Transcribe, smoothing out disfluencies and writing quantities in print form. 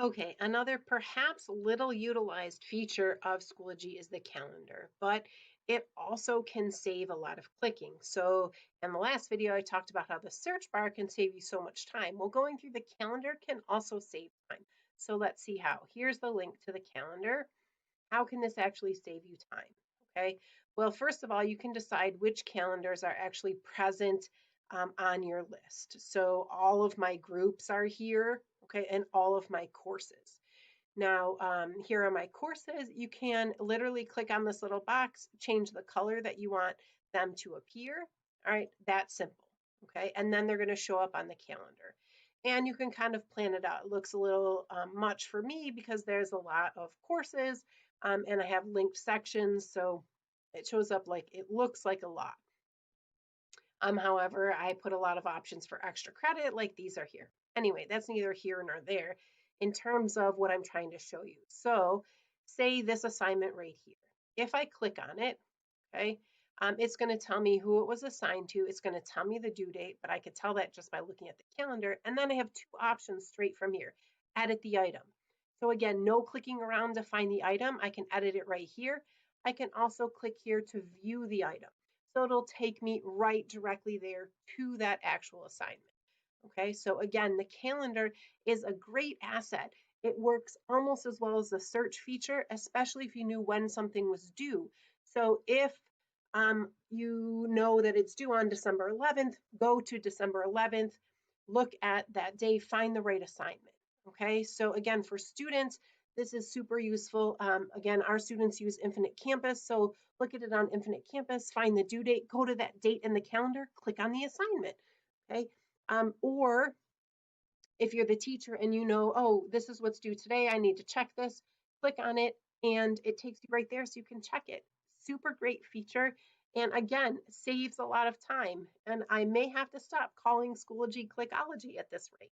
Okay, another perhaps little utilized feature of Schoology is the calendar, but it also can save a lot of clicking. So in the last video, I talked about how the search bar can save you so much time. Well, going through the calendar can also save time. So let's see how. Here's the link to the calendar. How can this actually save you time? Okay, well, first of all, you can decide which calendars are actually present on your list. So all of my groups are here, okay, and all of my courses. Now, here are my courses. You can literally click on this little box, change the color that you want them to appear. All right, that's simple. Okay, and then they're going to show up on the calendar. And you can kind of plan it out. It looks a little much for me because there's a lot of courses and I have linked sections, so it shows up like it looks like a lot. However, I put a lot of options for extra credit, like these are here. Anyway, that's neither here nor there in terms of what I'm trying to show you. So say this assignment right here. If I click on it, okay, it's going to tell me who it was assigned to. It's going to tell me the due date, but I could tell that just by looking at the calendar. And then I have two options straight from here. Edit the item. So again, no clicking around to find the item. I can edit it right here. I can also click here to view the item. So it'll take me right directly there to that actual assignment. Okay, so again, the calendar is a great asset. It works almost as well as the search feature, especially if you knew when something was due. So if you know that it's due on December 11th, go to December 11th, look at that day, find the right assignment. Okay, so again, for students, this is super useful. Again, our students use Infinite Campus, so look at it on Infinite Campus, find the due date, go to that date in the calendar, click on the assignment. Okay, or if you're the teacher and you know, oh, this is what's due today, I need to check this, click on it, and it takes you right there so you can check it. Super great feature. And again, saves a lot of time. And I may have to stop calling Schoology Clickology at this rate.